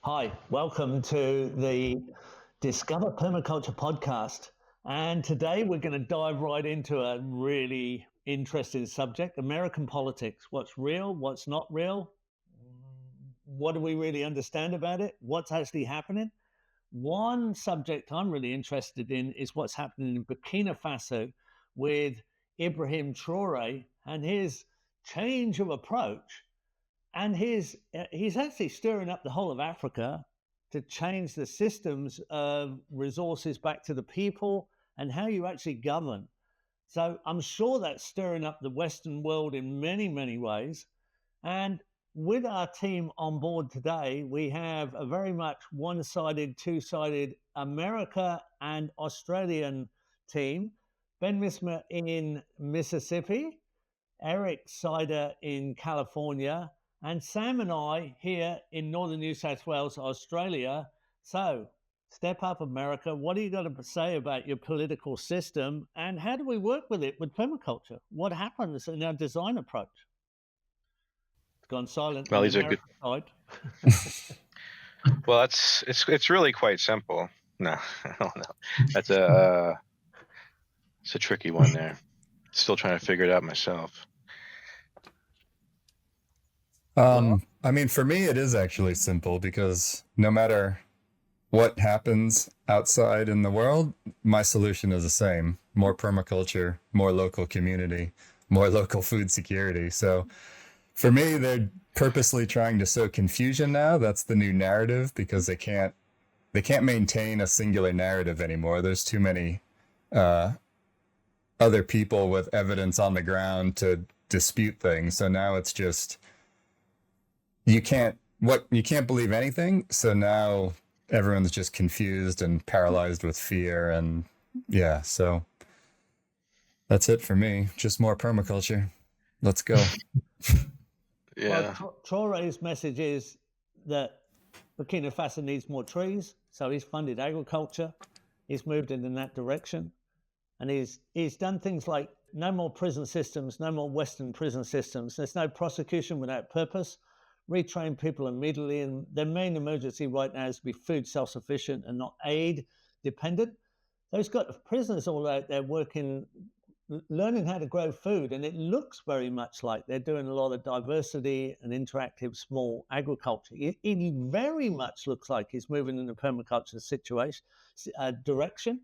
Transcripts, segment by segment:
Hi, welcome to the Discover Permaculture podcast. And today we're going to dive right into a really interesting subject, American politics. What's real, what's not real? What do we really understand about it? What's actually happening? One subject I'm really interested in is what's happening in Burkina Faso with Ibrahim Traoré and his change of approach. And he's actually stirring up the whole of Africa to change the systems of resources back to the people and how you actually govern. So I'm sure that's stirring up the Western world in many, many ways. And with our team on board today, we have a very much one-sided, two-sided America and Australian team. Ben Mismer in Mississippi, Eric Sider in California, and Sam and I here in northern New South Wales, Australia. So, step up, America. What do you got to say about your political system, and how do we work with it with permaculture? What happens in our design approach? It's gone silent. Well, on these the are good. American side. Well, it's really quite simple. No, I don't know. That's it's a tricky one there. Still trying to figure it out myself. I mean, for me, it is actually simple because no matter what happens outside in the world, my solution is the same: more permaculture, more local community, more local food security. So for me, they're purposely trying to sow confusion now. That's the new narrative because they can't maintain a singular narrative anymore. There's too many other people with evidence on the ground to dispute things. So now it's just you can't believe anything. So now everyone's just confused and paralyzed with fear. And yeah, so that's it for me. Just more permaculture. Let's go. Yeah. Well, Traoré's message is that Burkina Faso needs more trees, so he's funded agriculture. He's moved in that direction, and he's done things like no more prison systems, no more Western prison systems. There's no prosecution without purpose. Retrain people immediately, and their main emergency right now is to be food self-sufficient and not aid dependent. Those got prisoners all out there working, learning how to grow food, and it looks very much like they're doing a lot of diversity and interactive small agriculture. It very much looks like he's moving in the permaculture situation direction.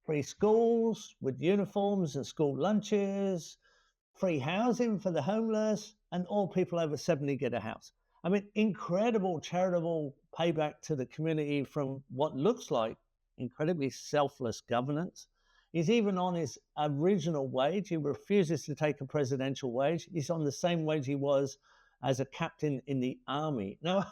Free schools with uniforms and school lunches, free housing for the homeless, and all people over 70 get a house. I mean, incredible charitable payback to the community from what looks like incredibly selfless governance. He's even on his original wage. He refuses to take a presidential wage. He's on the same wage he was as a captain in the army. Now,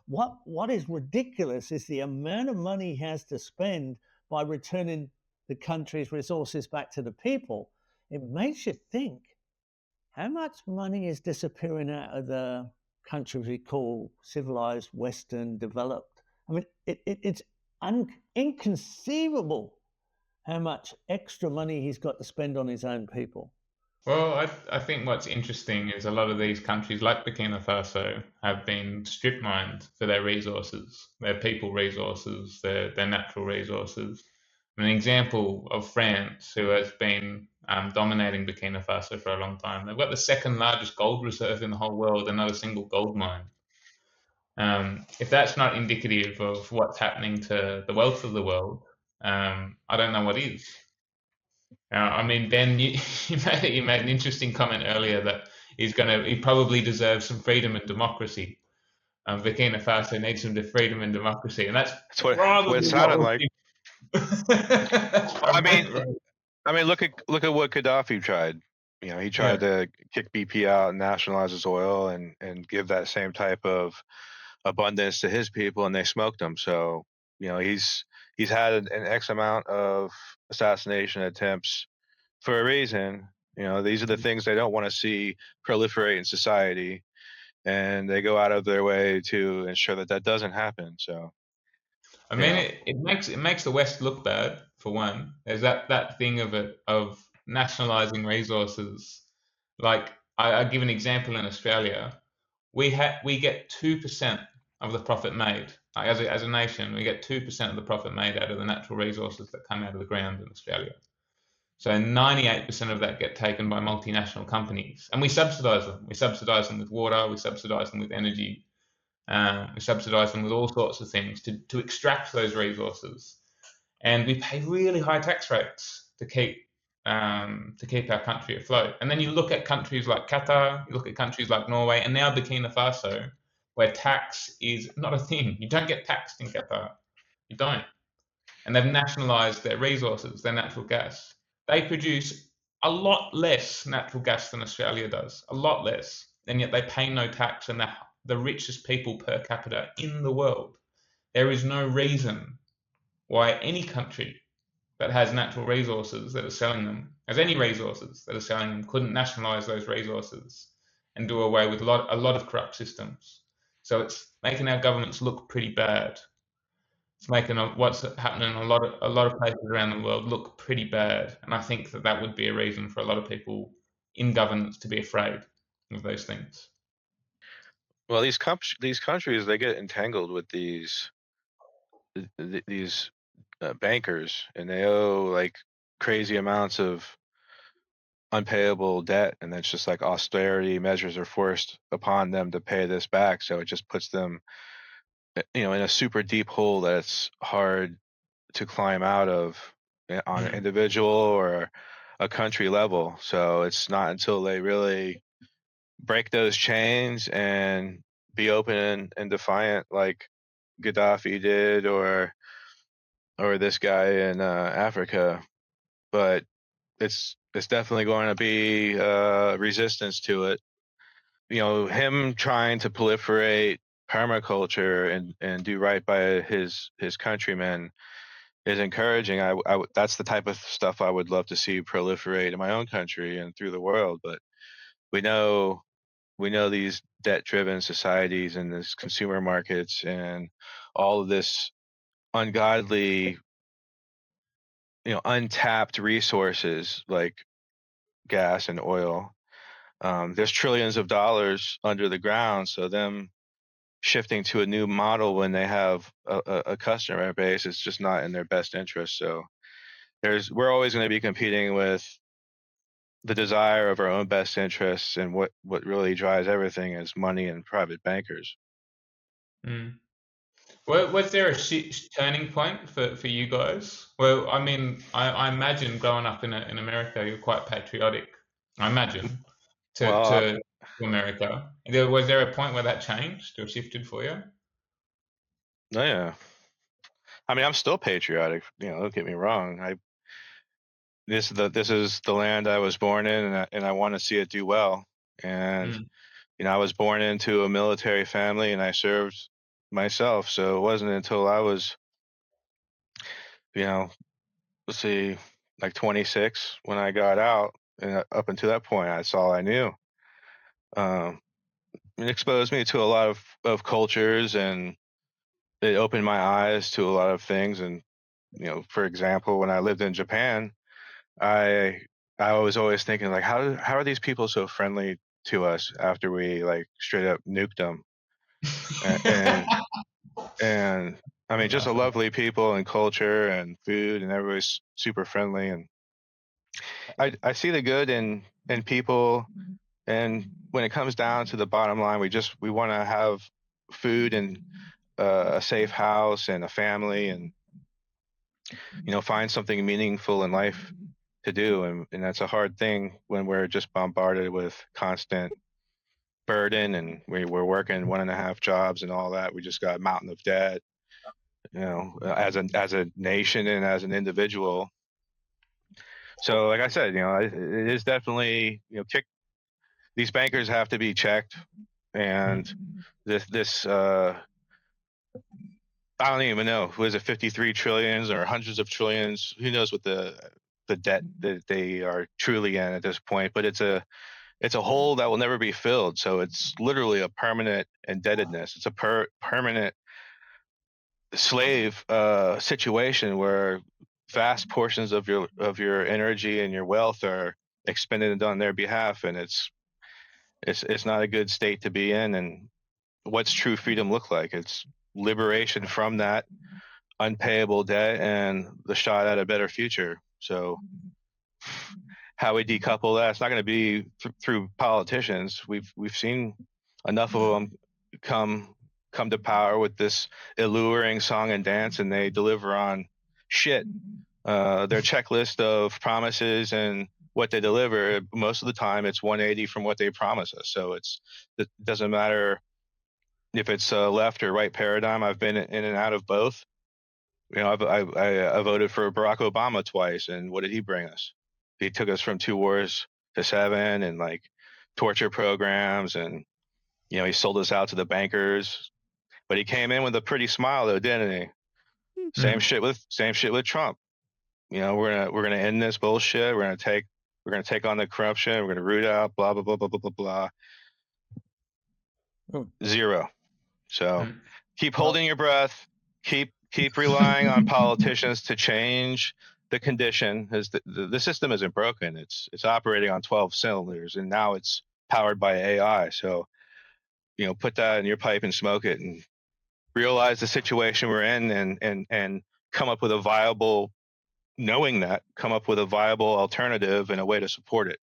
what is ridiculous is the amount of money he has to spend by returning the country's resources back to the people. It makes you think, how much money is disappearing out of the countries we call civilized, Western, developed? I mean, it's inconceivable how much extra money he's got to spend on his own people. Well, I think what's interesting is a lot of these countries, like Burkina Faso, have been strip mined for their resources, their people resources, their natural resources. An example of France, who has been dominating Burkina Faso for a long time. They've got the second largest gold reserve in the whole world and not a single gold mine. If that's not indicative of what's happening to the wealth of the world, I don't know what is. I mean, Ben, you made an interesting comment earlier that he probably deserves some freedom and democracy. Burkina Faso needs some freedom and democracy, and that's what it sounded like. I mean, look at what Gaddafi tried. You know, he tried to kick BP out and nationalize his oil and give that same type of abundance to his people, and they smoked him. So, you know, he's had an X amount of assassination attempts for a reason. You know, these are the things they don't want to see proliferate in society, and they go out of their way to ensure that doesn't happen. So, I mean, it makes the West look bad, for one. There's that thing of nationalizing resources. Like I give an example in Australia, we get 2% of the profit made. Like as a nation, we get 2% of the profit made out of the natural resources that come out of the ground in Australia. So 98% of that get taken by multinational companies, and we subsidise them. We subsidise them with water. We subsidise them with energy. We subsidise them with all sorts of things to extract those resources, and we pay really high tax rates to keep our country afloat. And then you look at countries like Qatar, you look at countries like Norway, and now Burkina Faso, where tax is not a thing. You don't get taxed in Qatar. You don't. And they've nationalised their resources, their natural gas. They produce a lot less natural gas than Australia does, a lot less, and yet they pay no tax, and they're the richest people per capita in the world. There is no reason why any country that has natural resources that are selling them, has any resources that are selling them, couldn't nationalise those resources and do away with a lot of corrupt systems. So it's making our governments look pretty bad. It's making what's happening in a lot of places around the world look pretty bad, and I think that would be a reason for a lot of people in governance to be afraid of those things. Well, these countries, they get entangled with these bankers, and they owe like crazy amounts of unpayable debt, and it's just like austerity measures are forced upon them to pay this back. So it just puts them, in a super deep hole that it's hard to climb out of on an individual or a country level. So it's not until they really break those chains and be open and defiant, like Gaddafi did, or this guy in Africa. But it's definitely going to be resistance to it. Him trying to proliferate permaculture and do right by his countrymen is encouraging. That's the type of stuff I would love to see proliferate in my own country and through the world. But we know these debt-driven societies and this consumer markets and all of this ungodly, untapped resources like gas and oil. There's trillions of dollars under the ground, so them shifting to a new model when they have a customer base is just not in their best interest. So we're always going to be competing with the desire of our own best interests, and what really drives everything is money and private bankers. Mm. Well, was there a turning point for you guys? Well, I mean, I imagine growing up in America, you're quite patriotic. I imagine Well, to America. Was there a point where that changed or shifted for you? yeah. I mean, I'm still patriotic. Don't get me wrong. This is the land I was born in, and I want to see it do well. And I was born into a military family, and I served myself. So it wasn't until I was, let's see, like 26 when I got out, and up until that point, that's all I knew. It exposed me to a lot of cultures, and it opened my eyes to a lot of things. And for example, when I lived in Japan, I was always thinking, like, how are these people so friendly to us after we like straight up nuked them? and and I mean, just a lovely people and culture and food, and everybody's super friendly. And I see the good in people. And when it comes down to the bottom line, we want to have food and a safe house and a family, and find something meaningful in life to do. And that's a hard thing when we're just bombarded with constant burden, and we're working 1.5 jobs and all that. We just got a mountain of debt, as a nation and as an individual. So like I said, it is definitely, these bankers have to be checked. And this I don't even know, was it 53 trillions or hundreds of trillions? Who knows what the debt that they are truly in at this point? But it's a hole that will never be filled. So it's literally a permanent indebtedness. It's a permanent slave situation where vast portions of your energy and your wealth are expended on their behalf, and it's not a good state to be in. And what's true freedom look like? It's liberation from that unpayable debt and the shot at a better future. So how we decouple that, it's not going to be through politicians. We've seen enough of them come to power with this alluring song and dance, and they deliver on shit. Their checklist of promises and what they deliver, most of the time it's 180 from what they promise us. So it doesn't matter if it's a left or right paradigm. I've been in and out of both. You know, I voted for Barack Obama twice, and what did he bring us? He took us from 2 wars to 7, and like torture programs, and you know, he sold us out to the bankers. But he came in with a pretty smile, though, didn't he? Same shit with Trump. You know, we're gonna end this bullshit. We're gonna take on the corruption. We're gonna root out blah blah blah blah blah blah blah. Zero. So keep holding your breath. Keep relying on politicians to change the condition. As the system isn't broken. It's operating on 12 cylinders, and now it's powered by AI. So, you know, put that in your pipe and smoke it, and realize the situation we're in, and come up with a viable, knowing that, come up with a viable alternative and a way to support it.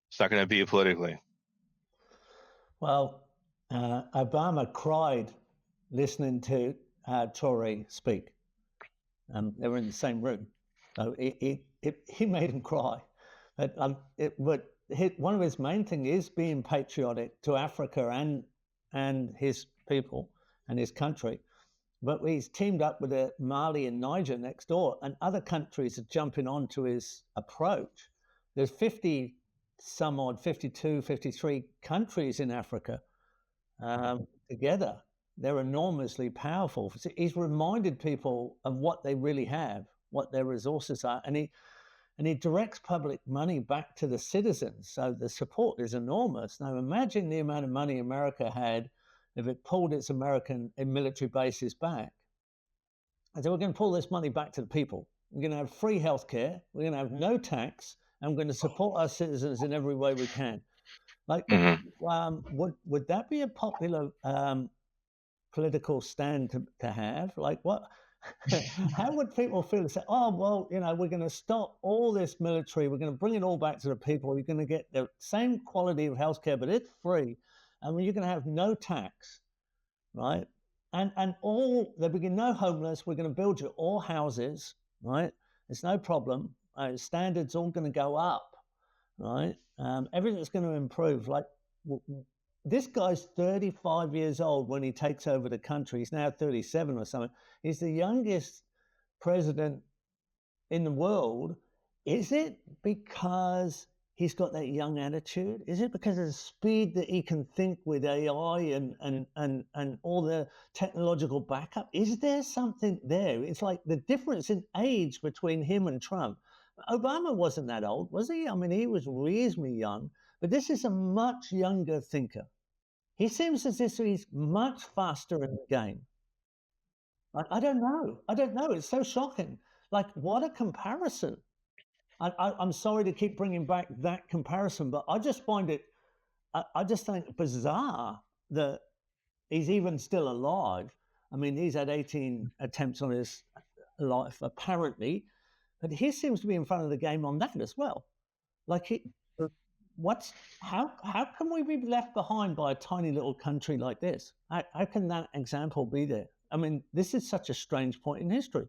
It's not going to be politically. Well, Obama cried listening to Traoré speak. They were in the same room. So he made him cry. But one of his main things is being patriotic to Africa and his people and his country. But he's teamed up with Mali and Niger next door, and other countries are jumping onto his approach. There's 50 some odd, 52, 53 countries in Africa together. They're enormously powerful. He's reminded people of what they really have, what their resources are, and he directs public money back to the citizens. So the support is enormous. Now imagine the amount of money America had if it pulled its American military bases back. And so we're going to pull this money back to the people. We're going to have free healthcare. We're going to have no tax, and we're going to support our citizens in every way we can. Like, would that be a popular political stand to have? Like, what? How would people feel to say, oh, well, you know, we're going to stop all this military, we're going to bring it all back to the people, you're going to get the same quality of healthcare, but it's free, and you're going to have no tax, right? And all, there will be no homeless, we're going to build you all houses, right? It's no problem. Standards all going to go up, right? Everything's going to improve. Like, this guy's 35 years old when he takes over the country. He's now 37 or something. He's the youngest president in the world. Is it because he's got that young attitude? Is it because of the speed that he can think with AI and all the technological backup? Is there something there? It's like the difference in age between him and Trump. Obama wasn't that old, was he? I mean, he was reasonably young, but this is a much younger thinker. He seems as if he's much faster in the game. I don't know. It's so shocking. Like, what a comparison. I'm sorry to keep bringing back that comparison, but I just find it, I just think bizarre that he's even still alive. I mean, he's had 18 attempts on his life, apparently, but he seems to be in front of the game on that as well. Like, how can we be left behind by a tiny little country like this? How can that example be there? I mean, this is such a strange point in history.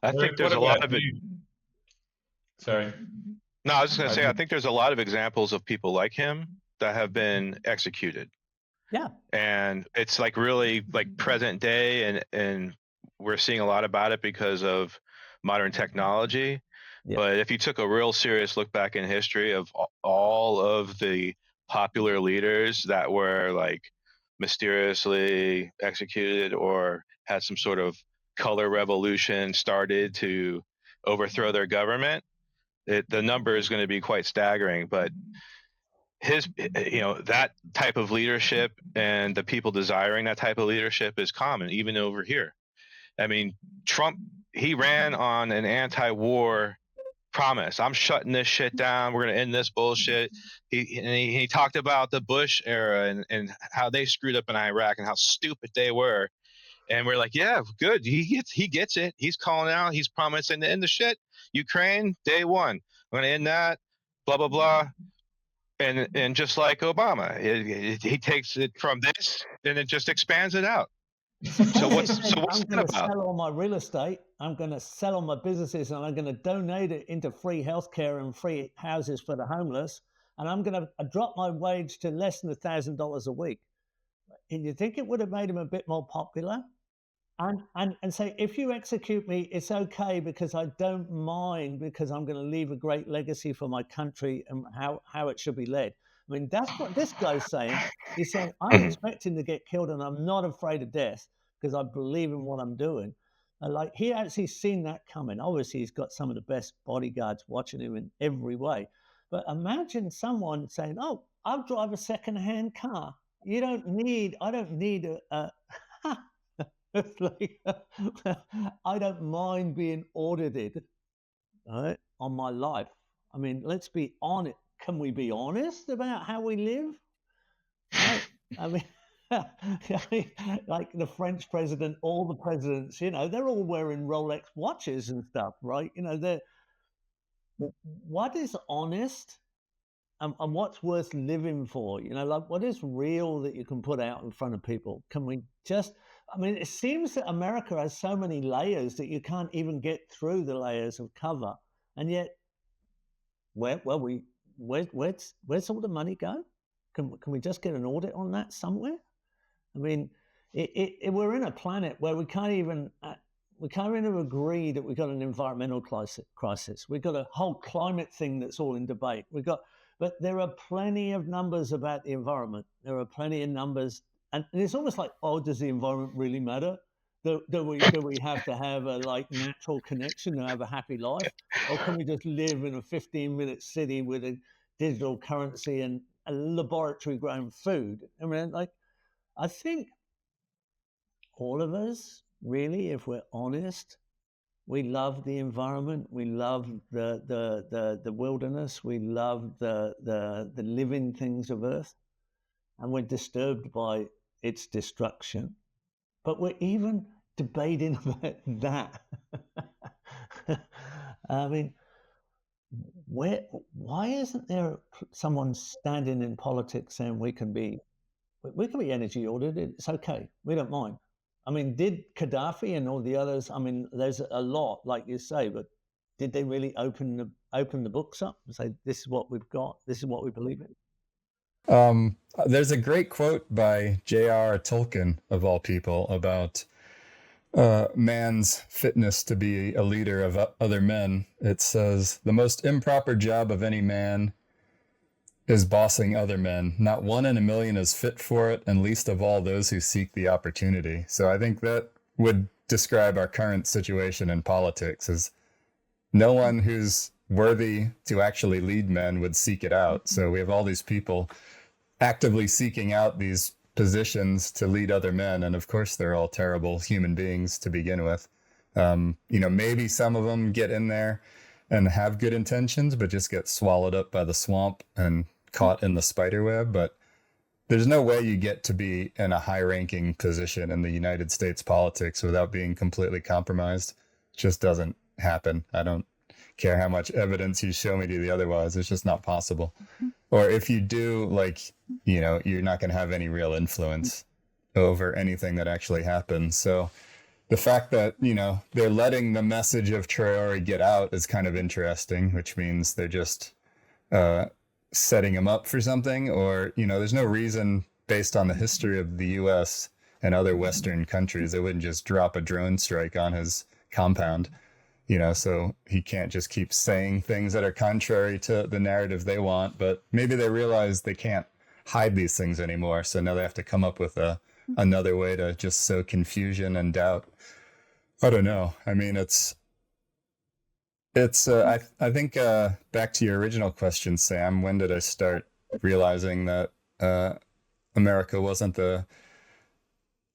I think there's a lot of it. Sorry. No, I was just going to say, I think there's a lot of examples of people like him that have been executed. Yeah. And it's like really like present day, and we're seeing a lot about it because of modern technology. Yeah. But if you took a real serious look back in history of all of the popular leaders that were like mysteriously executed or had some sort of color revolution started to overthrow their government, the number is going to be quite staggering. But that type of leadership and the people desiring that type of leadership is common, even over here. I mean, Trump, he ran on an anti-war promise, I'm shutting this shit down. We're gonna end this bullshit. He talked about the Bush era and how they screwed up in Iraq and how stupid they were. And we're like, yeah, good. He gets it. He's calling out. He's promising to end the shit. Ukraine, day one. We're gonna end that. Blah blah blah. And just like Obama, he takes it from this and it just expands it out. So what's I'm going to that about? sell all my real estate. I'm going to sell all my businesses, and I'm going to donate it into free healthcare and free houses for the homeless. And I'm going to drop my wage to less than $1,000 a week. And you think it would have made him a bit more popular? And say, if you execute me, it's okay because I don't mind, because I'm going to leave a great legacy for my country and how it should be led. I mean, that's what this guy's saying. He's saying, I'm expecting to get killed and I'm not afraid of death because I believe in what I'm doing. And like, he actually seen that coming. Obviously, he's got some of the best bodyguards watching him in every way. But imagine someone saying, oh, I'll drive a second-hand car. I don't need a it's like, I don't mind being audited, right, on my life. I mean, let's be honest. Can we be honest about how we live? Right? I mean, like the French president, all the presidents, they're all wearing Rolex watches and stuff, right? What is honest and what's worth living for? Like, what is real that you can put out in front of people? Can we just... I mean, it seems that America has so many layers that you can't even get through the layers of cover. And yet, where's all the money go? Can we just get an audit on that somewhere? I mean, we're in a planet where we can't even agree that we've got an environmental crisis. We've got a whole climate thing that's all in debate. But there are plenty of numbers about the environment. There are plenty of numbers. And it's almost like, oh, does the environment really matter? Do we have to have a natural connection to have a happy life? Or can we just live in a 15-minute city with a digital currency and a laboratory-grown food? I mean, I think all of us, really, if we're honest, we love the environment. We love the wilderness. We love the living things of Earth. And we're disturbed by its destruction, but we're even debating about that. I mean, why isn't there someone standing in politics saying we can be energy audited? It's okay, we don't mind. I mean, did Gaddafi and all the others? I mean, there's a lot, like you say, but did they really open the books up and say, this is what we've got, this is what we believe in? There's a great quote by J.R. Tolkien, of all people, about man's fitness to be a leader of other men. It says, the most improper job of any man is bossing other men. Not one in a million is fit for it, and least of all those who seek the opportunity. So I think that would describe our current situation in politics, is no one who's worthy to actually lead men would seek it out. So we have all these people actively seeking out these positions to lead other men. And of course, they're all terrible human beings to begin with. Maybe some of them get in there and have good intentions, but just get swallowed up by the swamp and caught in the spider web. But there's no way you get to be in a high-ranking position in the United States politics without being completely compromised. It just doesn't happen. I don't care how much evidence you show me to the otherwise. It's just not possible. Or if you do, you're not going to have any real influence over anything that actually happens. So the fact that, they're letting the message of Traoré get out is kind of interesting, which means they're just setting him up for something. Or, there's no reason, based on the history of the U.S. and other Western countries, they wouldn't just drop a drone strike on his compound. So he can't just keep saying things that are contrary to the narrative they want, but maybe they realize they can't hide these things anymore. So now they have to come up with another way to just sow confusion and doubt. I don't know. I mean, I think back to your original question, Sam, when did I start realizing that America wasn't the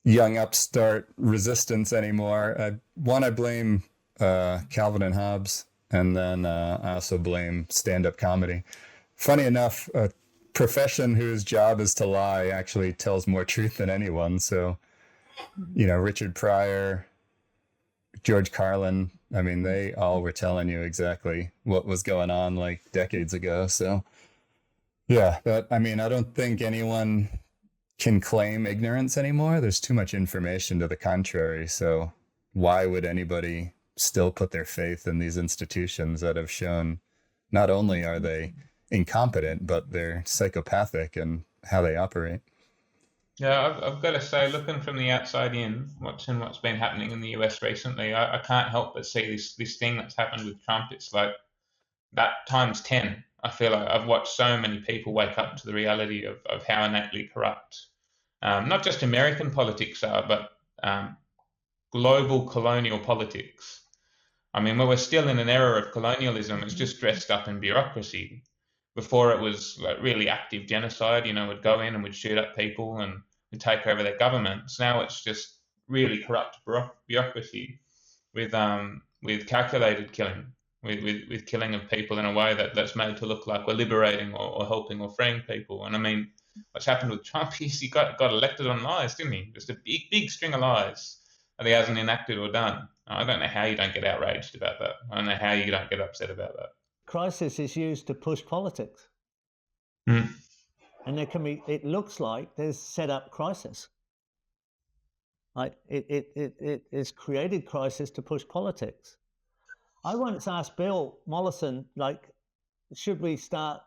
young upstart resistance anymore? I blame Calvin and Hobbes And then I also blame stand-up comedy. Funny enough, a profession whose job is to lie actually tells more truth than anyone. So, Richard Pryor, George Carlin, I mean, they all were telling you exactly what was going on like decades ago. So, yeah, I don't think anyone can claim ignorance anymore. There's too much information to the contrary. So, why would anybody still put their faith in these institutions that have shown not only are they incompetent, but they're psychopathic in how they operate? Yeah, I've got to say, looking from the outside in, watching what's been happening in the US recently, I can't help but see this thing that's happened with Trump. It's like that times 10. I feel like I've watched so many people wake up to the reality of how innately corrupt not just American politics are, but global colonial politics. I mean, we're still in an era of colonialism. It's just dressed up in bureaucracy. Before it was like really active genocide, would go in and would shoot up people and would take over their governments. Now it's just really corrupt bureaucracy with calculated killing, with killing of people in a way that's made to look like we're liberating or helping or freeing people. And I mean, what's happened with Trump is he got elected on lies, didn't he? Just a big string of lies that he hasn't enacted or done. I don't know how you don't get outraged about that. I don't know how you don't get upset about that. Crisis is used to push politics. Mm. And it looks like there's set up crisis. Like it is created crisis to push politics. I once asked Bill Mollison, should we start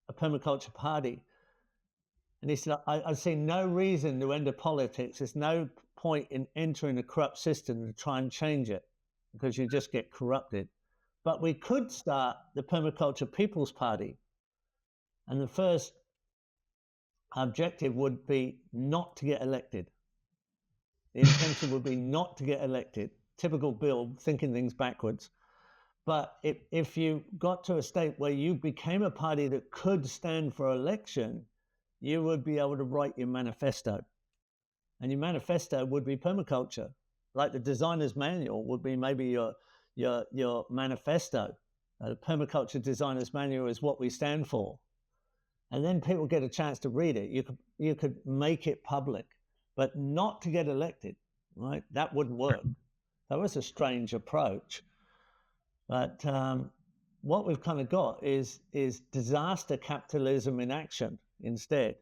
a permaculture party? And he said, I see no reason to enter politics. There's no point in entering a corrupt system to try and change it because you just get corrupted. But we could start the Permaculture People's Party. And the first objective would be not to get elected. The intention would be not to get elected. Typical Bill, thinking things backwards. But if you got to a state where you became a party that could stand for election, you would be able to write your manifesto. And your manifesto would be permaculture. Like the designer's manual would be maybe your manifesto. The permaculture designer's manual is what we stand for. And then people get a chance to read it. You could make it public, but not to get elected, right? That wouldn't work. That was a strange approach. But what we've kind of got is disaster capitalism in action instead.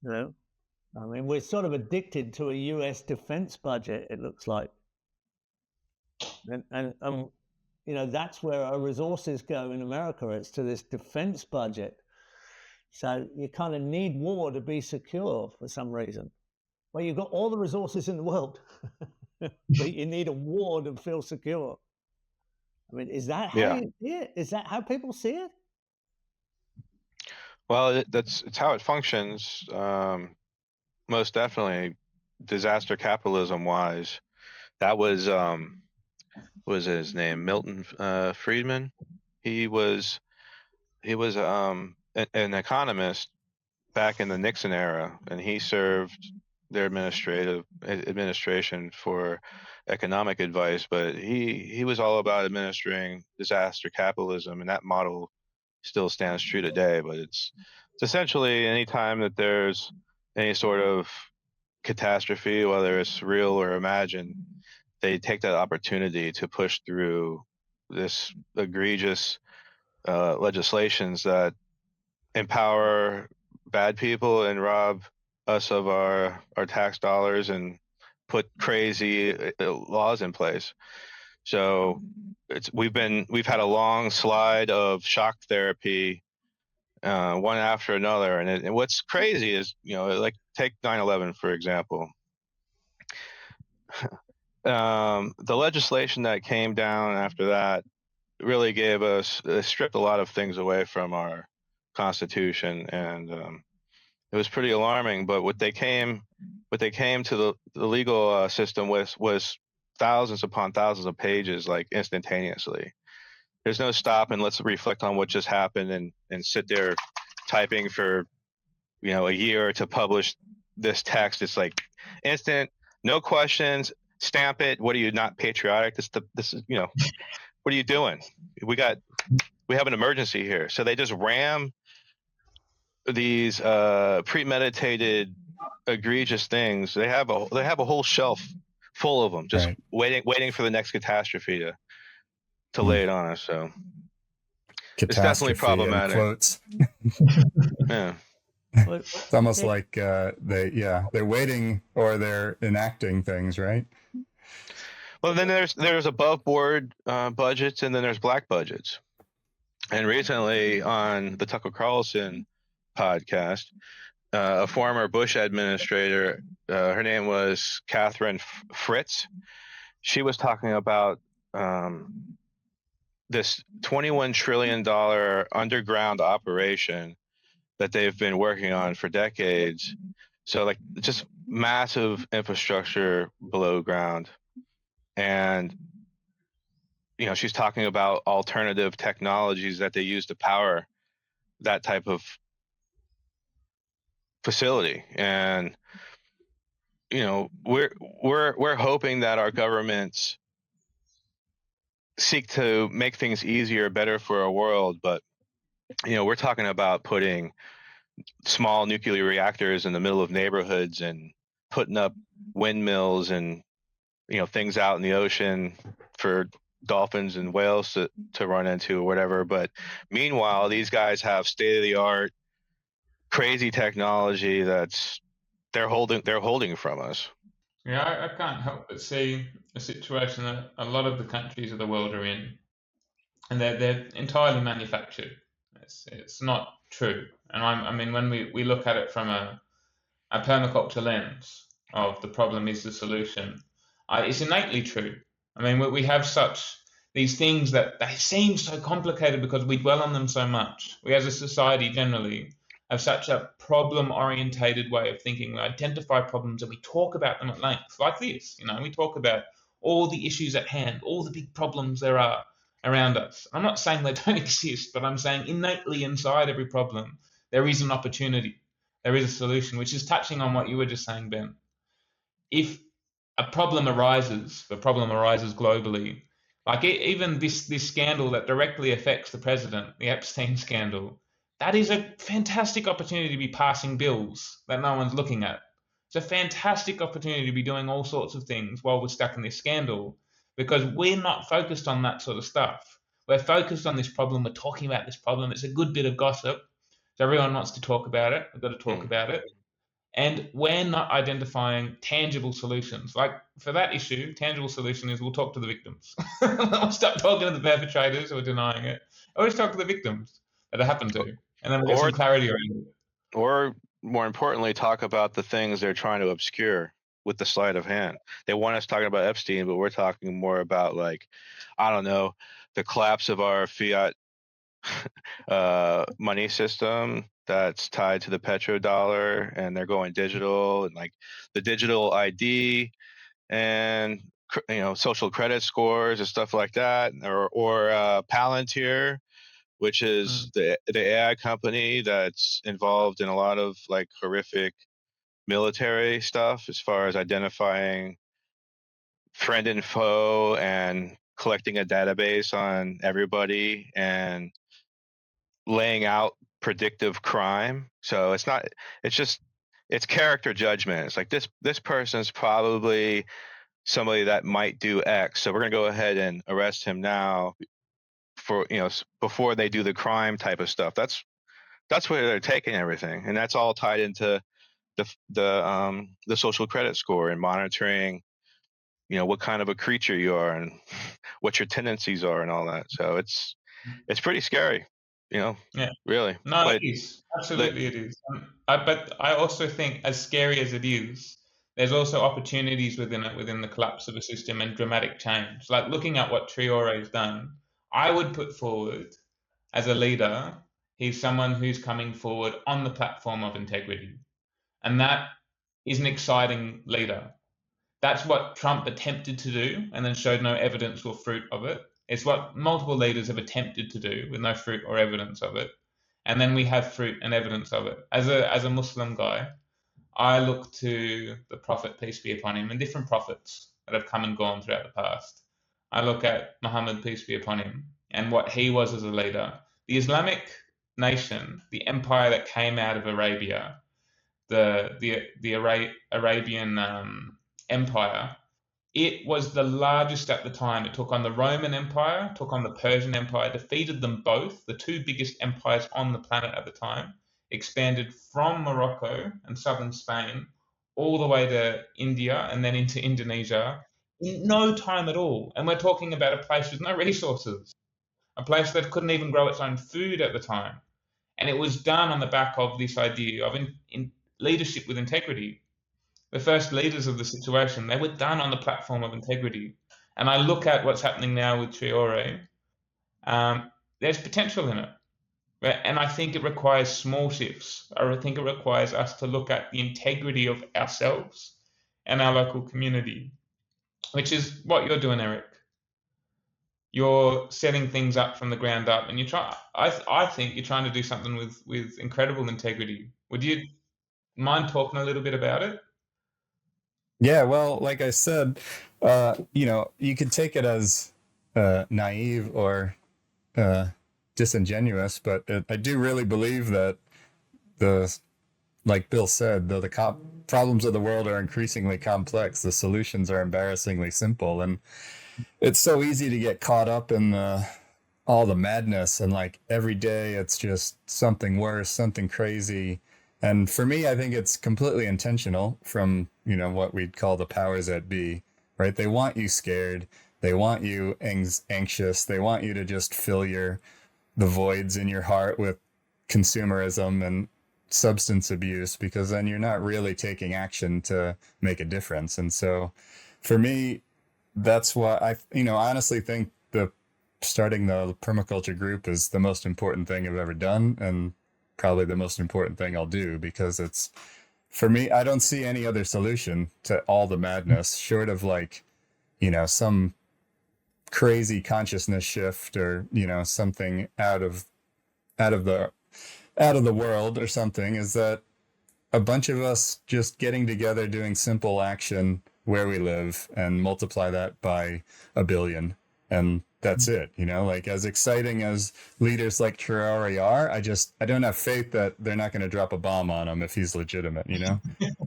I mean, we're sort of addicted to a US defense budget, it looks like. And that's where our resources go in America. It's to this defense budget. So you kind of need war to be secure for some reason. Well, you've got all the resources in the world, but you need a war to feel secure. I mean, is that how you see it? Is that how people see it? Well, it's how it functions. Most definitely, disaster capitalism wise. That was what was his name? Milton Friedman. He was an economist back in the Nixon era, and he served their administration for economic advice. But he was all about administering disaster capitalism, and that model still stands true today. But it's essentially any time that there's any sort of catastrophe, whether it's real or imagined, they take that opportunity to push through this egregious legislations that empower bad people and rob us of our tax dollars and put crazy laws in place. So we've had a long slide of shock therapy, one after another. And what's crazy is, like take 9/11 for example. The legislation that came down after that really stripped a lot of things away from our Constitution, and it was pretty alarming. But what they came to the legal system with was thousands upon thousands of pages, like instantaneously. There's no stop and let's reflect on what just happened and sit there typing for a year to publish this text. It's like instant, no questions, stamp it. What are you, not patriotic? This is what are you doing? We have an emergency here. So they just ram these premeditated, egregious things. They have a whole shelf full of them, just Right. waiting for the next catastrophe to Hmm. lay it on us. So it's definitely Catastrophe in problematic. quotes. Yeah. Well, It's almost it- like they're waiting or they're enacting things, right? Well, then there's above board budgets, and then there's black budgets. And recently on the Tucker Carlson podcast, a former Bush administrator, her name was Catherine Fritz. She was talking about this $21 trillion underground operation that they've been working on for decades. So like just massive infrastructure below ground. And, she's talking about alternative technologies that they use to power that type of facility. And, we're hoping that our governments seek to make things easier, better for our world. But, we're talking about putting small nuclear reactors in the middle of neighborhoods and putting up windmills and things out in the ocean for dolphins and whales to run into or whatever. But meanwhile, these guys have state of the art crazy technology they're holding from us. Yeah, I can't help but see a situation that a lot of the countries of the world are in, and they're entirely manufactured. It's not true. And I mean, when we look at it from a permaculture lens of the problem is the solution, it's innately true. I mean, we have such these things that they seem so complicated because we dwell on them so much. We as a society generally have such a problem-orientated way of thinking. We identify problems and we talk about them at length, like this. We talk about all the issues at hand, all the big problems there are around us. I'm not saying they don't exist, but I'm saying innately inside every problem, there is an opportunity. There is a solution, which is touching on what you were just saying, Ben. If a problem arises, the problem arises globally, like even this scandal that directly affects the president, the Epstein scandal, that is a fantastic opportunity to be passing bills that no one's looking at. It's a fantastic opportunity to be doing all sorts of things while we're stuck in this scandal, because we're not focused on that sort of stuff. We're focused on this problem. We're talking about this problem. It's a good bit of gossip. So everyone wants to talk about it. We've got to talk about it. And we're not identifying tangible solutions. Like for that issue, tangible solution is we'll talk to the victims. We'll stop talking to the perpetrators who are denying it. Always talk to the victims that it happened to. And then we'll get some clarity around it. Or more importantly, talk about the things they're trying to obscure with the sleight of hand. They want us talking about Epstein, but we're talking more about, like, I don't know, the collapse of our fiat money system that's tied to the petrodollar, and they're going digital, and like the digital ID and social credit scores and stuff like that, or Palantir, which is the AI company that's involved in a lot of like horrific military stuff as far as identifying friend and foe and collecting a database on everybody and laying out predictive crime. So it's character judgment. It's like this person's probably somebody that might do X, so we're going to go ahead and arrest him now for before they do the crime type of stuff. That's where they're taking everything, and that's all tied into the social credit score and monitoring what kind of a creature you are and what your tendencies are and all that. So it's pretty scary, Yeah. really. No, But it is. Absolutely, it is. But I also think, as scary as it is, there's also opportunities within it, within the collapse of a system and dramatic change. Like looking at what Traoré has done, I would put forward as a leader, he's someone who's coming forward on the platform of integrity. And that is an exciting leader. That's what Trump attempted to do and then showed no evidence or fruit of it. It's what multiple leaders have attempted to do with no fruit or evidence of it. And then we have fruit and evidence of it. As a Muslim guy, I look to the Prophet, peace be upon him, and different prophets that have come and gone throughout the past. I look at Muhammad, peace be upon him, and what he was as a leader. The Islamic nation, the empire that came out of Arabia, the Arabian Empire, it was the largest at the time. It took on the Roman Empire, took on the Persian Empire, defeated them both, the two biggest empires on the planet at the time, expanded from Morocco and southern Spain all the way to India and then into Indonesia in no time at all. And we're talking about a place with no resources, a place that couldn't even grow its own food at the time. And it was done on the back of this idea of in leadership with integrity. The first leaders of the situation, they were done on the platform of integrity. And I look at what's happening now with Traoré, there's potential in it. And I think it requires small shifts. I think it requires us to look at the integrity of ourselves and our local community, which is what you're doing, Eric. You're setting things up from the ground up, and I think you're trying to do something with incredible integrity. Would you mind talking a little bit about it? Yeah, well, like I said, you could take it as naive or disingenuous, but I do really believe that like Bill said, though the problems of the world are increasingly complex, the solutions are embarrassingly simple, and it's so easy to get caught up in all the madness, and like every day it's just something worse, something crazy. And for me, I think it's completely intentional from, what we'd call the powers that be, right? They want you scared. They want you anxious. They want you to just fill the voids in your heart with consumerism and substance abuse, because then you're not really taking action to make a difference. And so for me, that's why I honestly think starting the permaculture group is the most important thing I've ever done, and probably the most important thing I'll do, because it's, for me, I don't see any other solution to all the madness short of some crazy consciousness shift, or something out of the world or something, is that a bunch of us just getting together, doing simple action where we live, and multiply that by 1 billion. And that's it, like, as exciting as leaders like Traoré are, I don't have faith that they're not going to drop a bomb on him if he's legitimate,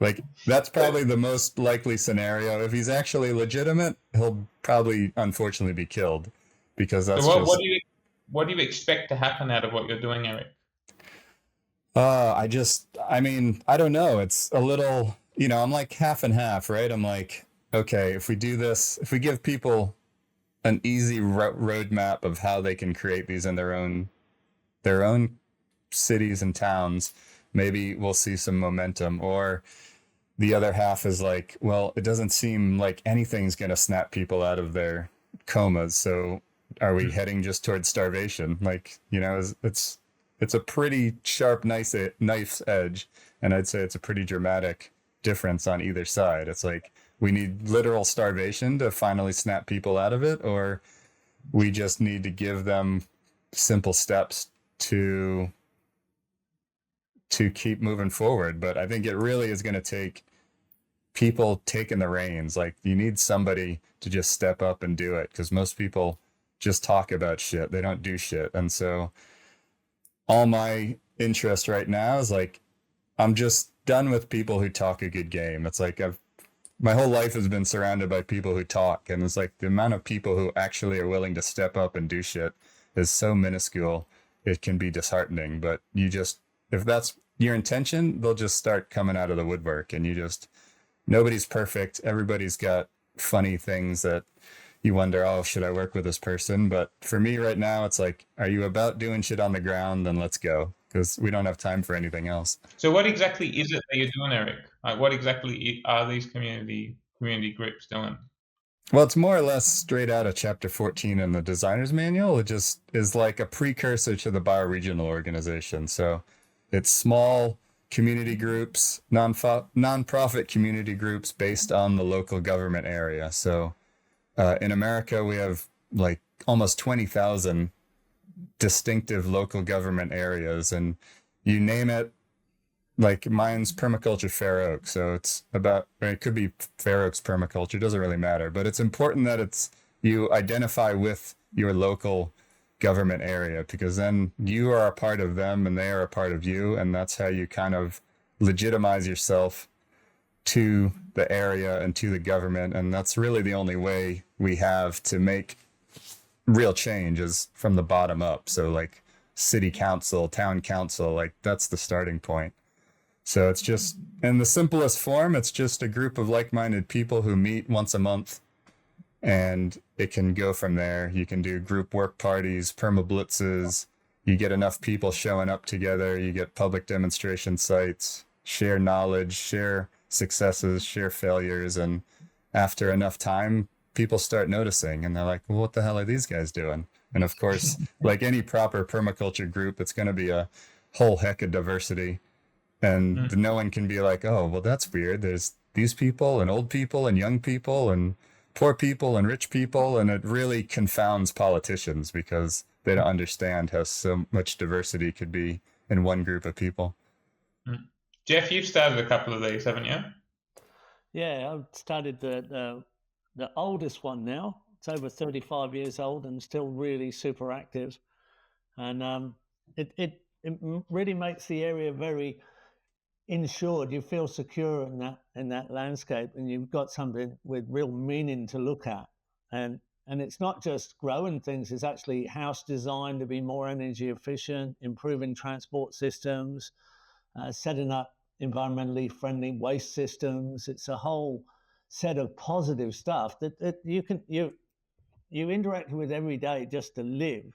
like, that's probably the most likely scenario. If he's actually legitimate, he'll probably unfortunately be killed, because that's so what do you expect to happen out of what you're doing, Eric? I don't know. It's a little, I'm like half and half, right? I'm like, okay, if we do this, if we give people an easy roadmap of how they can create these in their own cities and towns, maybe we'll see some momentum. Or the other half is like, well, it doesn't seem like anything's going to snap people out of their comas. So are we heading just towards starvation? Like, it's a pretty sharp, knife's edge. And I'd say it's a pretty dramatic difference on either side. It's like, we need literal starvation to finally snap people out of it, or we just need to give them simple steps to keep moving forward. But I think it really is going to take people taking the reins. Like, you need somebody to just step up and do it, because most people just talk about shit. They don't do shit. And so all my interest right now is like, I'm just done with people who talk a good game. It's like my whole life has been surrounded by people who talk, and it's like the amount of people who actually are willing to step up and do shit is so minuscule, it can be disheartening. But if that's your intention, they'll just start coming out of the woodwork, and nobody's perfect. Everybody's got funny things that you wonder, oh, should I work with this person? But for me right now, it's like, are you about doing shit on the ground? Then let's go, because we don't have time for anything else. So what exactly is it that you're doing, Eric? Like, what exactly are these community groups doing? Well, it's more or less straight out of chapter 14 in the designer's manual. It just is like a precursor to the bioregional organization. So it's small community groups, nonprofit community groups based on the local government area. So in America, we have like almost 20,000 distinctive local government areas, and you name it. Like, mine's Permaculture Fair Oaks, so it could be Fair Oaks Permaculture, doesn't really matter, but it's important that it's you identify with your local government area, because then you are a part of them and they are a part of you, and that's how you kind of legitimize yourself to the area and to the government. And that's really the only way we have to make real change, is from the bottom up. So like city council, town council, like that's the starting point. So it's just, in the simplest form, it's just a group of like-minded people who meet once a month, and it can go from there. You can do group work parties, permablitzes. You get enough people showing up together. You get public demonstration sites, share knowledge, share successes, share failures. And after enough time, people start noticing, and they're like, well, what the hell are these guys doing? And of course, like any proper permaculture group, it's going to be a whole heck of diversity. And no one can be like, oh, well, that's weird. There's these people and old people and young people and poor people and rich people. And it really confounds politicians because they don't understand how so much diversity could be in one group of people. Geoff, you've started a couple of these, haven't you? Yeah, I've started the oldest one now. It's over 35 years old and still really super active. And it really makes the area very insured. You feel secure in that landscape, and you've got something with real meaning to look at. And it's not just growing things, it's actually house design to be more energy efficient, improving transport systems, setting up environmentally friendly waste systems. It's a whole set of positive stuff that you interact with every day just to live.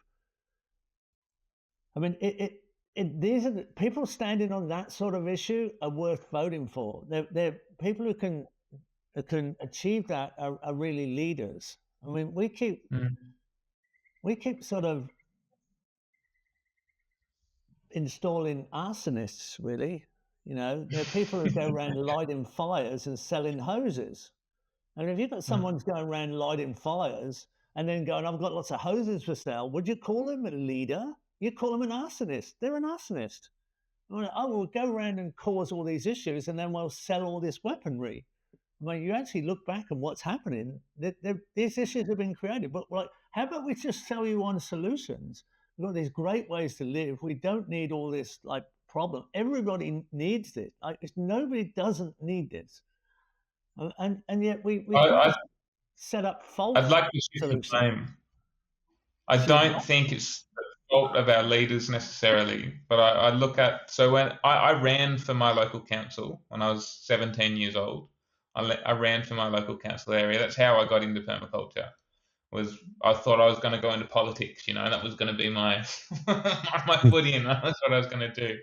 I mean, these are people standing on that sort of issue are worth voting for. They're people who can achieve that are really leaders. I mean, we keep sort of installing arsonists, really. You know, there are people who go around lighting fires and selling hoses. And if you've got someone who's going around lighting fires and then going, I've got lots of hoses for sale, would you call them a leader? You call them an arsonist. They're an arsonist. We'll go around and cause all these issues, and then we'll sell all this weaponry. I mean, you actually look back at what's happening. These issues have been created. But like, how about we just sell you on solutions? We've got these great ways to live. We don't need all this like problem. Everybody needs it. Like, nobody doesn't need this. And yet we set up false I'd like to shift the blame. I don't think it's the fault of our leaders necessarily, but I look at, so when I ran for my local council when I was 17 years old, I ran for my local council area. That's how I got into permaculture. I thought I was going to go into politics, you know, and that was going to be my my footing. That's what I was going to do.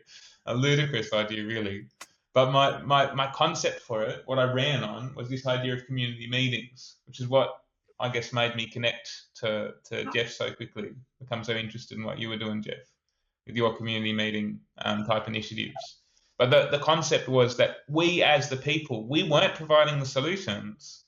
A ludicrous idea, really. But my concept for it, what I ran on, was this idea of community meetings, which is what I guess made me connect to Geoff so quickly, become so interested in what you were doing, Geoff, with your community meeting type initiatives. But the concept was that we as the people, we weren't providing the solutions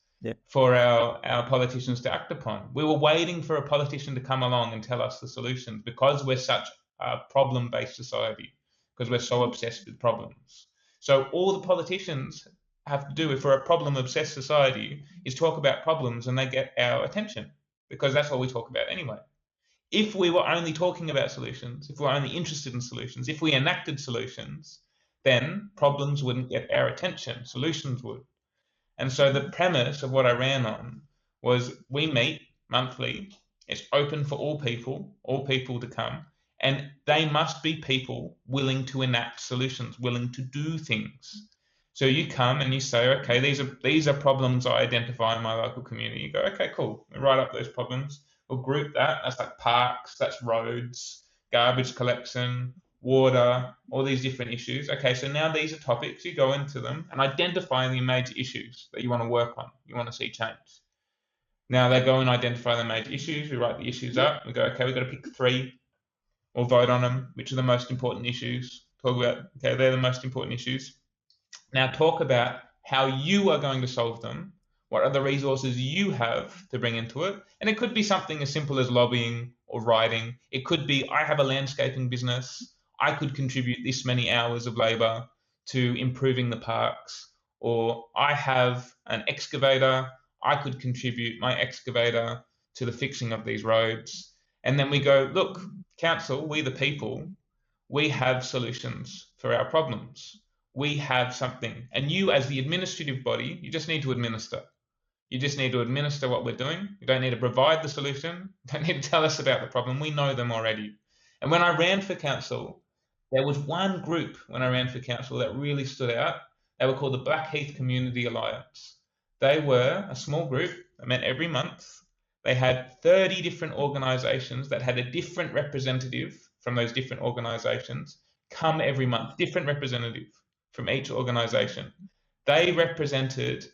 for our politicians to act upon. We were waiting for a politician to come along and tell us the solutions because we're such a problem-based society, because we're so obsessed with problems. So all the politicians have to do for a problem-obsessed society is talk about problems, and they get our attention because that's what we talk about anyway. If we were only talking about solutions, if we were only interested in solutions, if we enacted solutions, then problems wouldn't get our attention, solutions would. And so the premise of what I ran on was we meet monthly, it's open for all people to come, and they must be people willing to enact solutions, willing to do things. So you come and you say, okay, these are problems I identify in my local community. You go, okay, cool. We write up those problems. We'll group that. That's like parks, that's roads, garbage collection, water, all these different issues. Okay, so now these are topics. You go into them and identify the major issues that you want to work on, you want to see change. Now they go and identify the major issues. We write the issues up. We go, okay, we've got to pick 3 or vote on them, which are the most important issues. Talk about, okay, they're the most important issues. Now talk about how you are going to solve them. What are the resources you have to bring into it? And it could be something as simple as lobbying or writing. It could be, I have a landscaping business. I could contribute this many hours of labor to improving the parks. Or I have an excavator. I could contribute my excavator to the fixing of these roads. And then we go, look, council, we the people, we have solutions for our problems. We have something. And you, as the administrative body, you just need to administer. You just need to administer what we're doing. You don't need to provide the solution. You don't need to tell us about the problem. We know them already. And when I ran for council, there was one group when I ran for council that really stood out. They were called the Blackheath Community Alliance. They were a small group that met every month. They had 30 different organisations that had a different representative from those different organisations come every month, different representative from each organisation. They represented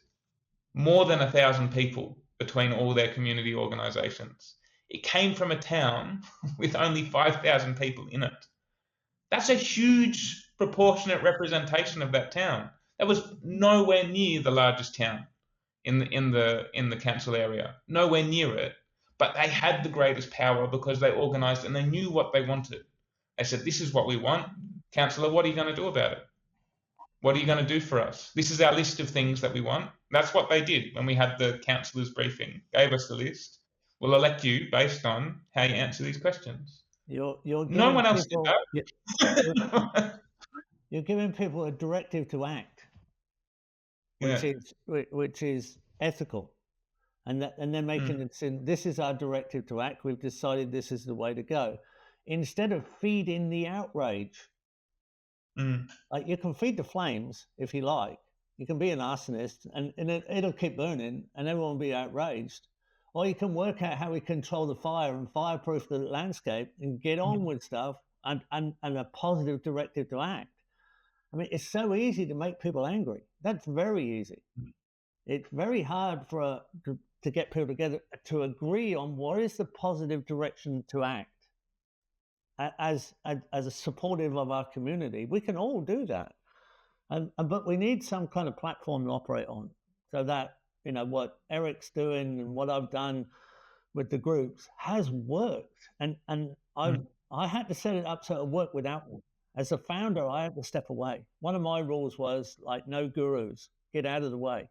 more than 1,000 people between all their community organisations. It came from a town with only 5,000 people in it. That's a huge proportionate representation of that town. That was nowhere near the largest town in the council area, nowhere near it. But they had the greatest power because they organised and they knew what they wanted. They said, this is what we want. Councillor, what are you going to do about it? What are you going to do for us? This is our list of things that we want. That's what they did when we had the councillors briefing. Gave us the list. We'll elect you based on how you answer these questions. You're No one else people, did that. You're giving people a directive to act, which is ethical, and they're making it in. This is our directive to act. We've decided this is the way to go. Instead of feeding the outrage, like you can feed the flames if you like. You can be an arsonist, and it'll keep burning, and everyone will be outraged. Or you can work out how we control the fire and fireproof the landscape and get on with stuff and a positive directive to act. I mean, it's so easy to make people angry. That's very easy. It's very hard to get people together to agree on what is the positive direction to act. As a supportive of our community, we can all do that, but we need some kind of platform to operate on, so that what Eric's doing and what I've done with the groups has worked, and I had to set it up so it worked without me. As a founder, I had to step away. One of my rules was like, no gurus, get out of the way.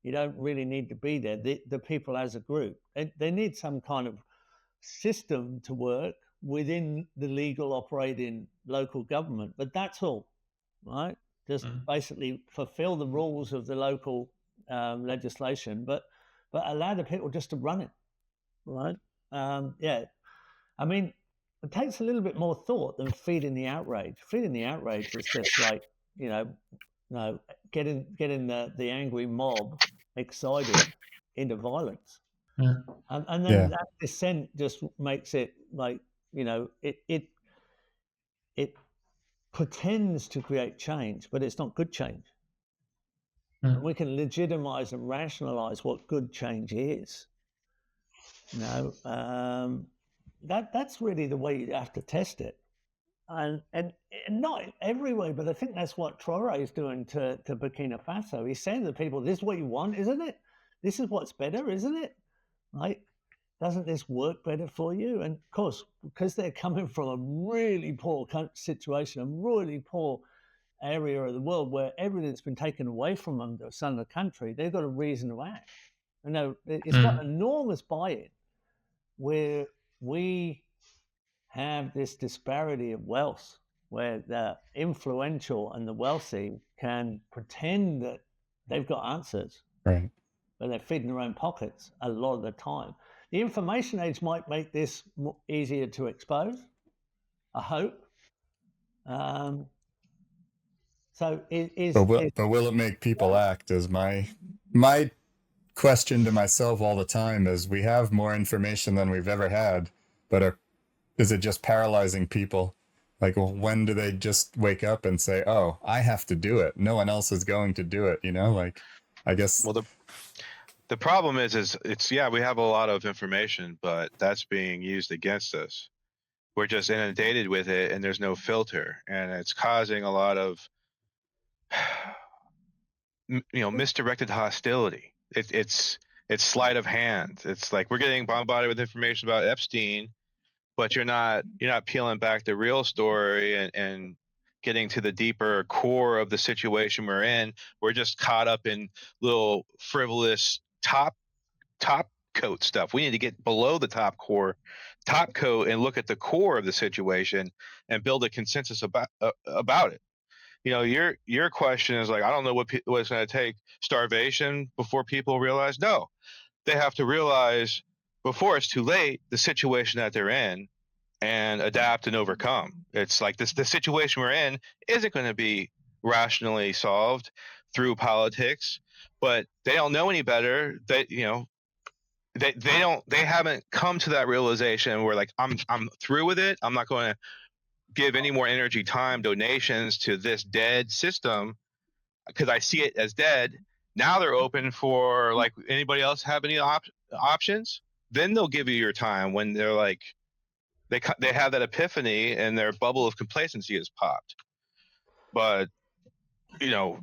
You don't really need to be there. The people as a group, they need some kind of system to work within the legal operating local government, but that's all, right? Just basically fulfill the rules of the local legislation, but allow the people just to run it, right? I mean, it takes a little bit more thought than feeding the outrage. Feeding the outrage is just like, getting the angry mob excited into violence. And then that dissent just makes it like, it pretends to create change, but it's not good change. We can legitimize and rationalize what good change is. That's really the way you have to test it. And not everywhere, but I think that's what Traoré is doing to Burkina Faso. He's saying to people, this is what you want, isn't it? This is what's better, isn't it? Right? Doesn't this work better for you? And of course, because they're coming from a really poor situation, a really poor area of the world where everything's been taken away from them, the son of the country, they've got a reason to act. It's got enormous buy-in where we have this disparity of wealth, where the influential and the wealthy can pretend that they've got answers, right? But they're feeding their own pockets a lot of the time. The information age might make this easier to expose, I hope. But will it make people act? Is my question to myself all the time is, we have more information than we've ever had, but is it just paralyzing people? Like, well, when do they just wake up and say, oh, I have to do it, no one else is going to do it, like, I guess. Well, the problem is we have a lot of information, but that's being used against us. We're just inundated with it, and there's no filter, and it's causing a lot of misdirected hostility. It's sleight of hand. It's like we're getting bombarded with information about Epstein, but you're not peeling back the real story and getting to the deeper core of the situation we're in. We're just caught up in little frivolous top coat stuff. We need to get below the top coat, and look at the core of the situation and build a consensus about it. You know, your question is like, I don't know what it's going to take. Starvation before people realize? No, they have to realize before it's too late the situation that they're in and adapt and overcome. It's like the situation we're in isn't going to be rationally solved through politics, but they don't know any better. They haven't come to that realization where like I'm through with it. I'm not going to give any more energy, time, donations to this dead system because I see it as dead. Now they're open for like, anybody else have any options? Then they'll give you your time when they're like, they have that epiphany and their bubble of complacency is popped. But you know,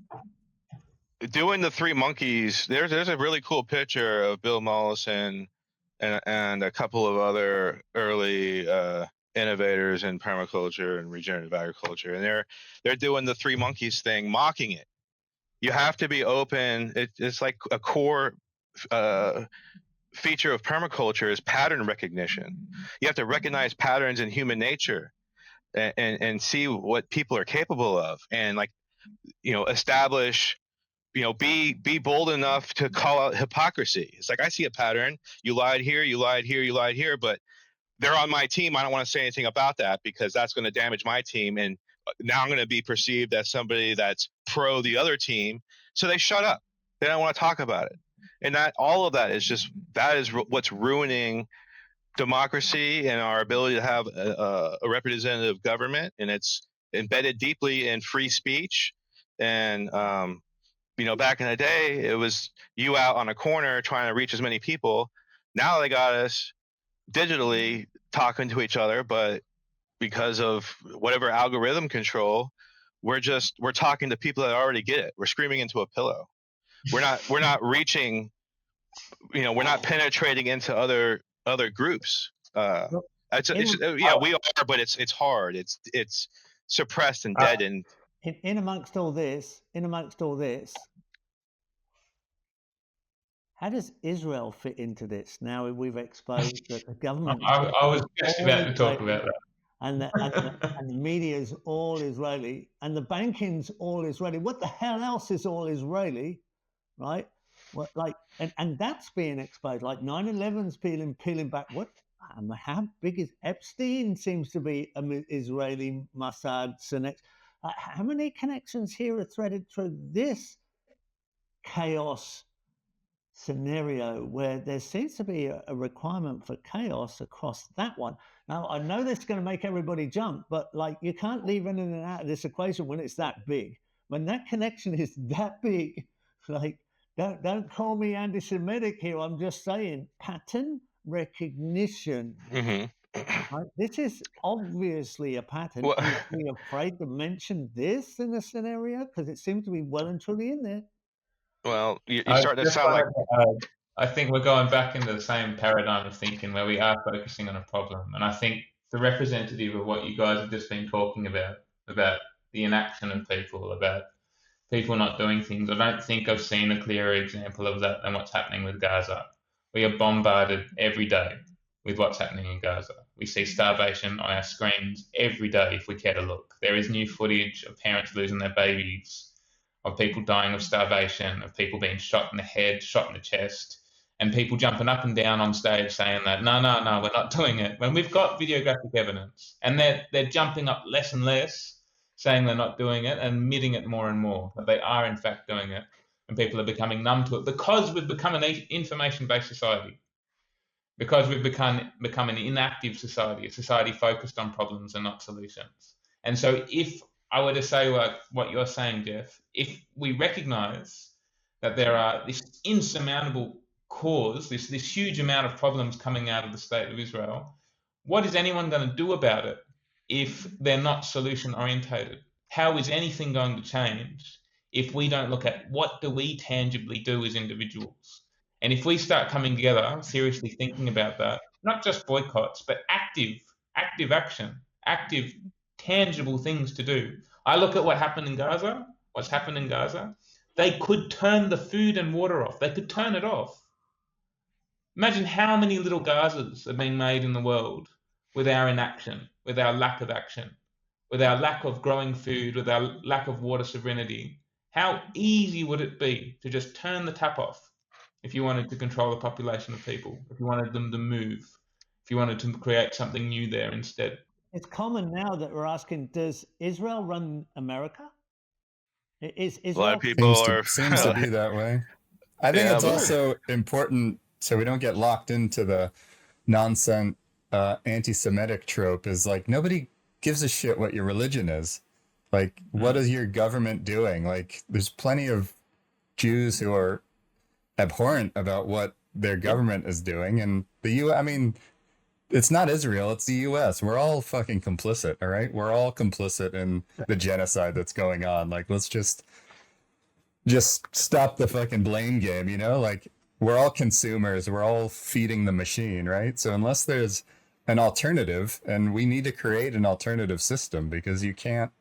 doing the three monkeys, there's a really cool picture of Bill Mollison and a couple of other early innovators in permaculture and regenerative agriculture, and they're doing the three monkeys thing, mocking it. You have to be open. It's like a core feature of permaculture is pattern recognition. You have to recognize patterns in human nature and see what people are capable of, and like, you know, establish, you know, be bold enough to call out hypocrisy. It's like, I see a pattern. You lied here, you lied here, you lied here, but they're on my team. I don't want to say anything about that because that's going to damage my team. And now I'm going to be perceived as somebody that's pro the other team. So they shut up. They don't want to talk about it. And all of that is what's ruining democracy and our ability to have a representative government. And it's embedded deeply in free speech. And, you know, back in the day, it was you out on a corner trying to reach as many people. Now they got us digitally talking to each other, but because of whatever algorithm control, we're talking to people that already get it. We're screaming into a pillow. We're not reaching, you know, we're not penetrating into other groups. We are, but it's hard. It's suppressed and deadened. In amongst all this, how does Israel fit into this? Now we've exposed that the government. I was just about to talk about that. And the media is all Israeli, and the banking's all Israeli. What the hell else is all Israeli, right? What, like, and that's being exposed. Like 9/11's peeling back. What? How big is Epstein? Seems to be an Israeli Mossad. How many connections here are threaded through this chaos scenario where there seems to be a requirement for chaos across that one? Now, I know this is going to make everybody jump, but like, you can't leave anything out of this equation when it's that big. When that connection is that big, like, don't call me anti-Semitic here. I'm just saying pattern recognition. Mm-hmm. Right? This is obviously a pattern. Well, Are we afraid to mention this in the scenario? Because it seems to be well and truly in there. Well, you're starting to sound like... I think we're going back into the same paradigm of thinking where we are focusing on a problem. And I think the representative of what you guys have just been talking about the inaction of people, about people not doing things, I don't think I've seen a clearer example of that than what's happening with Gaza. We are bombarded every day with what's happening in Gaza. We see starvation on our screens every day if we care to look. There is new footage of parents losing their babies, of people dying of starvation, of people being shot in the head, shot in the chest, and people jumping up and down on stage saying that, no, we're not doing it, when we've got videographic evidence. And they're jumping up less and less, saying they're not doing it, and admitting it more and more, that they are in fact doing it. And people are becoming numb to it because we've become an information-based society, because we've become an inactive society, a society focused on problems and not solutions. And so if I were to say what you're saying, Geoff, if we recognize that there are this insurmountable cause, this huge amount of problems coming out of the state of Israel, what is anyone going to do about it if they're not solution orientated? How is anything going to change if we don't look at what do we tangibly do as individuals? And if we start coming together, seriously thinking about that, not just boycotts, but active action, active, tangible things to do. I look at what's happened in Gaza. They could turn the food and water off. They could turn it off. Imagine how many little Gazas are being made in the world with our inaction, with our lack of action, with our lack of growing food, with our lack of water sovereignty. How easy would it be to just turn the tap off if you wanted to control the population of people, if you wanted them to move, if you wanted to create something new there instead? It's common now that we're asking, does Israel run America? Is A lot of Israel? people are. Seems to be that way. I think Yeah, it's but also important so we don't get locked into the nonsense anti-Semitic trope is like nobody gives a shit what your religion is. Like, what is your government doing? Like, there's plenty of Jews who are abhorrent about what their government is doing. And the I mean, it's not Israel, it's the US. We're all fucking complicit, all right? We're all complicit in the genocide that's going on. Like, let's just stop the fucking blame game, you know? Like, we're all consumers, we're all feeding the machine, right? So unless there's an alternative, and we need to create an alternative system, because you can't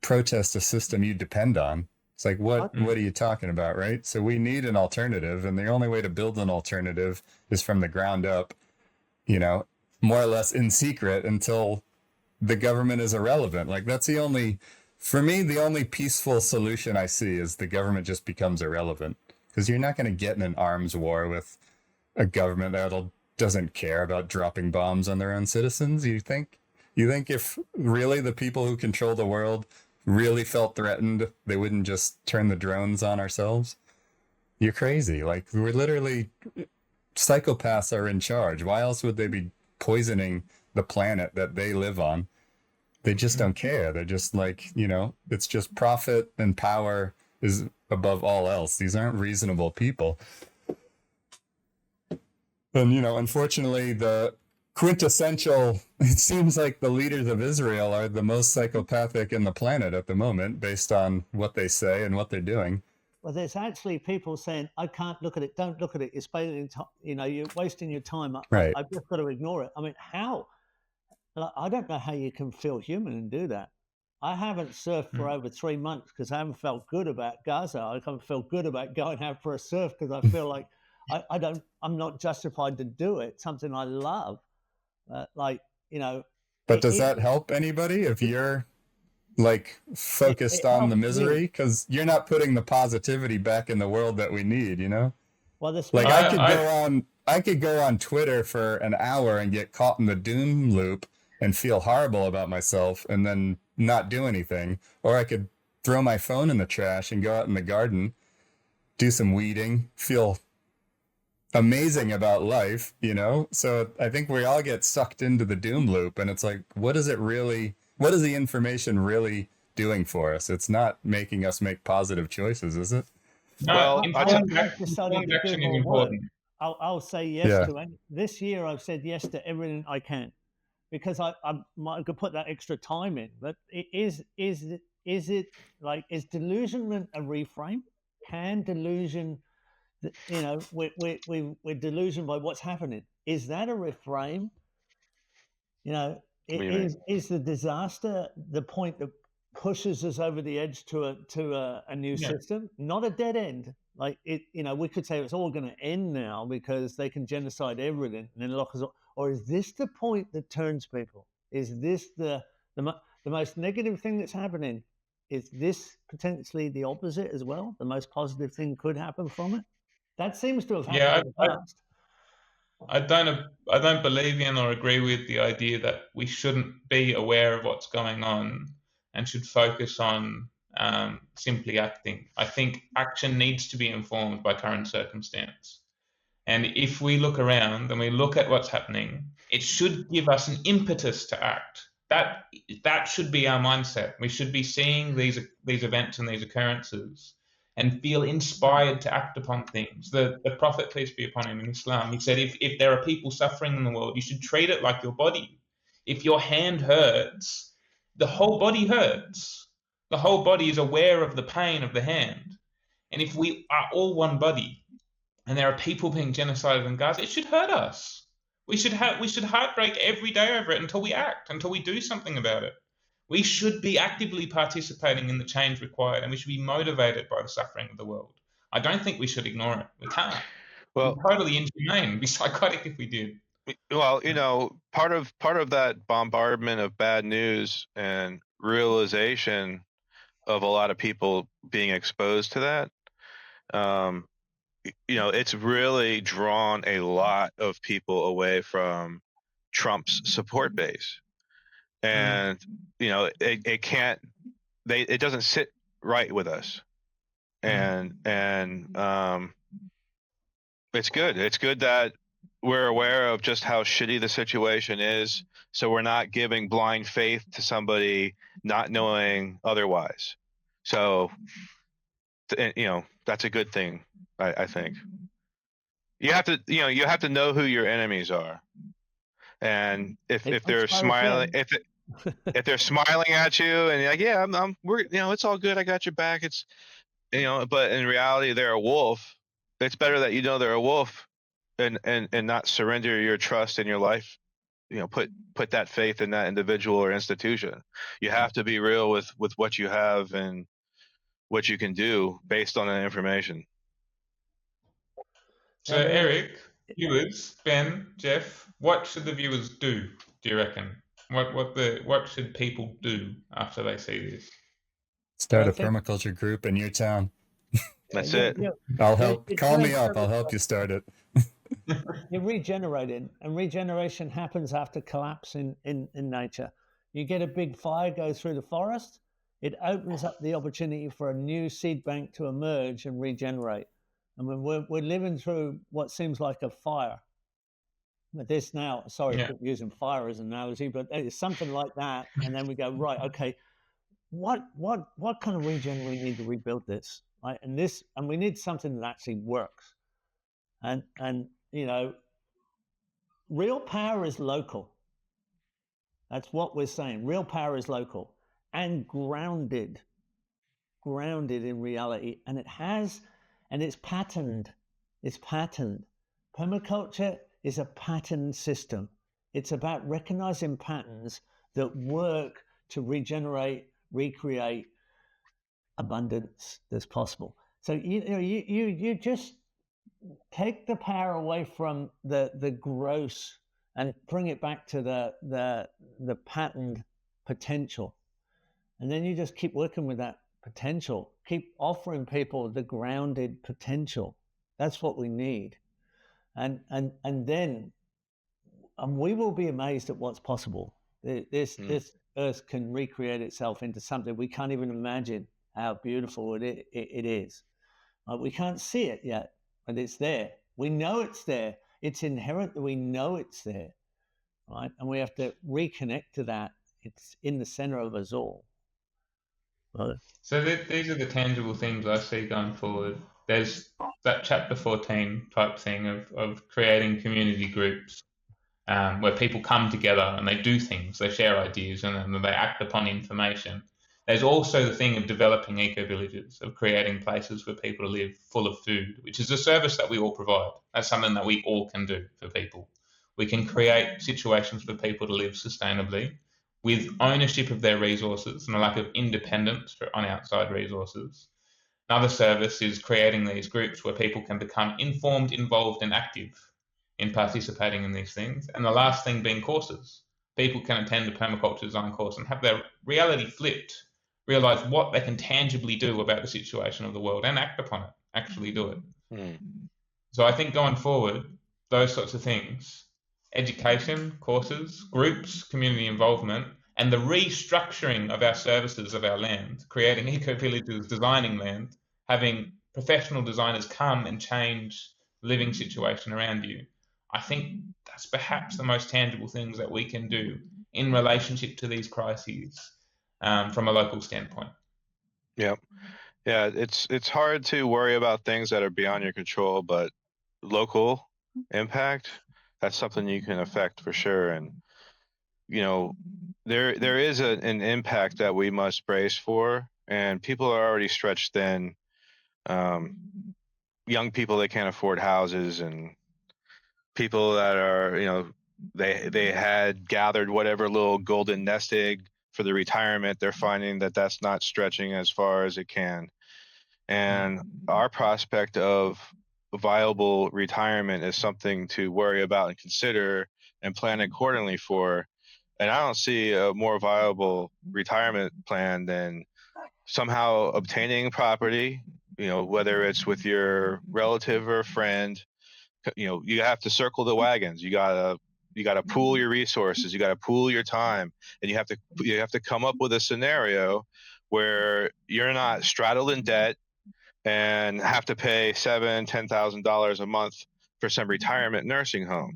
protest a system you depend on. It's like, what are you talking about, right? So we need an alternative, and the only way to build an alternative is from the ground up, you know, more or less in secret until the government is irrelevant. Like, that's the only, for me, the only peaceful solution I see is the government just becomes irrelevant, because you're not going to get in an arms war with a government that doesn't care about dropping bombs on their own citizens. You think if really the people who control the world really felt threatened, they wouldn't just turn the drones on ourselves? You're crazy. Like, we're literally, psychopaths are in charge. Why else would they be poisoning the planet that they live on? They just don't care. They're just like, you know, it's just profit and power is above all else. These aren't reasonable people. And, you know, unfortunately, the quintessential, it seems like the leaders of Israel are the most psychopathic in the planet at the moment, based on what they say and what they're doing. Well, there's actually people saying, I can't look at it, don't look at it. It's wasting, you know, you're wasting your time. Right. I've just got to ignore it. I mean, how? Like, I don't know how you can feel human and do that. I haven't surfed for over 3 months because I haven't felt good about Gaza. I haven't felt good about going out for a surf because I feel like I'm not justified to do it. Something I love. Like, you know. But does that help anybody if you're like focused on the misery? Because you're not putting the positivity back in the world that we need, you know? Well, this like I could go on Twitter for an hour and get caught in the doom loop and feel horrible about myself and then not do anything. Or I could throw my phone in the trash and go out in the garden, do some weeding, feel amazing about life, you know? So I think we all get sucked into the doom loop, and it's like, what is the information really doing for us? It's not making us make positive choices, is it? Well, informed action is important. I'll say yes to it. This year I've said yes to everything I can, because I could put that extra time in. But is it like, is delusionment a reframe? Can delusion, you know, we're delusioned by what's happening. Is that a reframe? You know, is the disaster the point that pushes us over the edge to a new system, not a dead end? Like, it, you know, we could say it's all going to end now because they can genocide everything and then lock us up. Or is this the point that turns people? Is this the most negative thing that's happening? Is this potentially the opposite as well? The most positive thing could happen from it? That seems to have happened in the past. I don't believe in or agree with the idea that we shouldn't be aware of what's going on and should focus on simply acting. I think action needs to be informed by current circumstance. And if we look around and we look at what's happening, it should give us an impetus to act. That should be our mindset. We should be seeing these events and these occurrences and feel inspired to act upon things. The Prophet, peace be upon him, in Islam, he said, if there are people suffering in the world, you should treat it like your body. If your hand hurts, the whole body hurts. The whole body is aware of the pain of the hand. And if we are all one body and there are people being genocided in Gaza, it should hurt us. We should heartbreak every day over it until we act, until we do something about it. We should be actively participating in the change required, and we should be motivated by the suffering of the world. I don't think we should ignore it. We can't. Well, We're totally inhumane. It'd be psychotic if we did. well, part of that bombardment of bad news and realization of a lot of people being exposed to that, it's really drawn a lot of people away from Trump's support base, and it can't. It doesn't sit right with us, and it's good. It's good that we're aware of just how shitty the situation is, so we're not giving blind faith to somebody not knowing otherwise. So, that's a good thing, I think. You have to know who your enemies are, and if they're smiling, if they're smiling at you and you're like, yeah, it's all good, I got your back. It's but in reality they're a wolf. It's better that they're a wolf, and not surrender your trust in your life. Put that faith in that individual or institution. You have to be real with what you have and what you can do based on that information. So, Eric, viewers, Ben, Geoff, what should the viewers do you reckon? What should people do after they see this? Start a permaculture group in your town. That's it. I'll help. Call me up. I'll help you start it. You're regenerating, and regeneration happens after collapse in nature. You get a big fire go through the forest, it opens up the opportunity for a new seed bank to emerge and regenerate. And when we're living through what seems like a fire, but this now, sorry for using fire as an analogy, but it's something like that. And then we go, right, okay, what kind of regen we need to rebuild this, right? And we need something that actually works. And real power is local. That's what we're saying. Real power is local and grounded in reality. And it's patterned. It's patterned. Permaculture is a patterned system. It's about recognizing patterns that work to regenerate, recreate abundance that's possible. So you just take the power away from the gross and bring it back to the patterned potential, and then you just keep working with that potential. Keep offering people the grounded potential. That's what we need, and then we will be amazed at what's possible. This earth can recreate itself into something we can't even imagine how beautiful it is. We can't see it yet, but it's there. We know it's there. It's inherent that we know it's there, right? And we have to reconnect to that. It's in the center of us all. Right? So these are the tangible things I see going forward. There's that chapter 14 type thing of creating community groups where people come together and they do things, they share ideas, and then they act upon information. There's also the thing of developing eco-villages, of creating places where people live full of food, which is a service that we all provide. That's something that we all can do for people. We can create situations for people to live sustainably with ownership of their resources and a lack of independence on outside resources. Another service is creating these groups where people can become informed, involved, and active in participating in these things. And the last thing being courses. People can attend the permaculture design course and have their reality flipped, realize what they can tangibly do about the situation of the world and act upon it, actually do it. So I think going forward, those sorts of things, education, courses, groups, community involvement, and the restructuring of our services of our land, creating eco-villages, designing land, having professional designers come and change the living situation around you. I think that's perhaps the most tangible things that we can do in relationship to these crises from a local standpoint. Yeah. It's hard to worry about things that are beyond your control, but local impact, that's something you can affect for sure. And there is an impact that we must brace for, and people are already stretched thin. Young people that can't afford houses, and people that are they had gathered whatever little golden nest egg for the retirement. They're finding that that's not stretching as far as it can. And our prospect of viable retirement is something to worry about and consider and plan accordingly for. And I don't see a more viable retirement plan than somehow obtaining property, whether it's with your relative or friend. You have to circle the wagons. You gotta pool your resources. You gotta pool your time, and you have to come up with a scenario where you're not straddled in debt and have to pay $7,000-$10,000 a month for some retirement nursing home.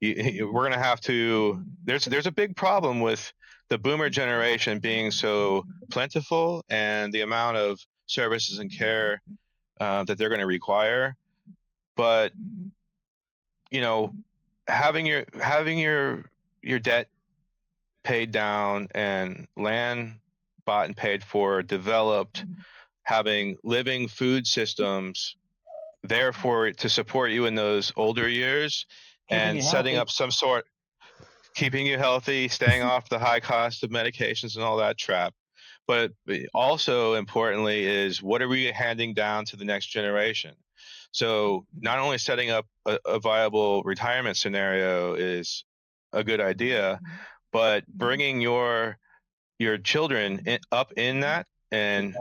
We're gonna have to. There's a big problem with the boomer generation being so plentiful and the amount of services and care that they're going to require. But having your debt paid down and land bought and paid for, developed, having living food systems therefore to support you in those older years, and setting up some sort, keeping you healthy, staying off the high cost of medications and all that crap. But also importantly is, what are we handing down to the next generation? So not only setting up a viable retirement scenario is a good idea, but bringing your children up in that, and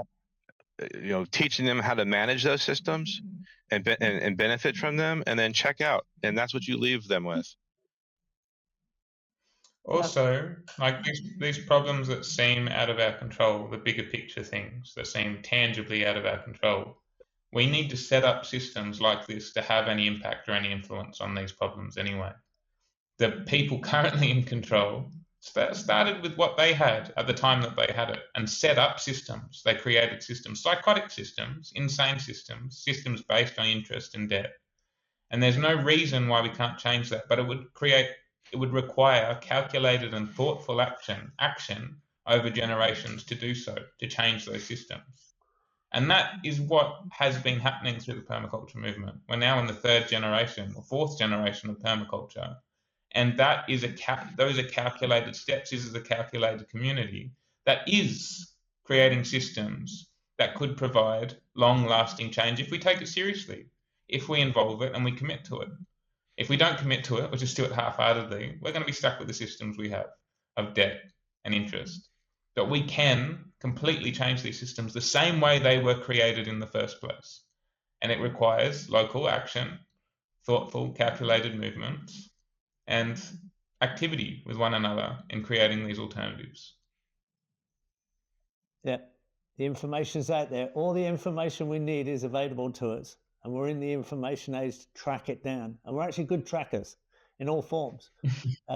teaching them how to manage those systems and benefit from them, and then check out. And that's what you leave them with. Also, like these problems that seem out of our control, the bigger picture things that seem tangibly out of our control, we need to set up systems like this to have any impact or any influence on these problems anyway. The people currently in control started with what they had at the time that they had it and set up systems. They created systems, psychotic systems, insane systems, systems based on interest and debt. And there's no reason why we can't change that, but it would require calculated and thoughtful action over generations to do so, to change those systems. And that is what has been happening through the permaculture movement. We're now in the third generation or fourth generation of permaculture. And that is those are calculated steps. This is a calculated community that is creating systems that could provide long-lasting change if we take it seriously, if we involve it and we commit to it. If we don't commit to it, or just do it half-heartedly, we're going to be stuck with the systems we have of debt and interest. But we can completely change these systems the same way they were created in the first place. And it requires local action, thoughtful, calculated movements, and activity with one another in creating these alternatives. Yeah, the information's out there. All the information we need is available to us. And we're in the information age to track it down. And we're actually good trackers in all forms.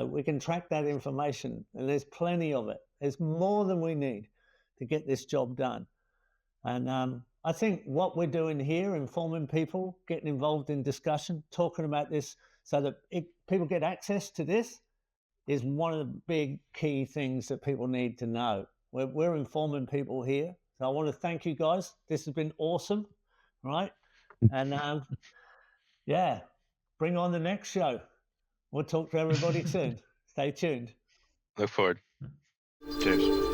We can track that information, and there's plenty of it. There's more than we need to get this job done. And I think what we're doing here, informing people, getting involved in discussion, talking about this so that people get access to this, is one of the big key things that people need to know. We're informing people here. So I want to thank you guys. This has been awesome, right? And yeah, bring on the next show. We'll talk to everybody soon. Stay tuned. Look forward. Cheers.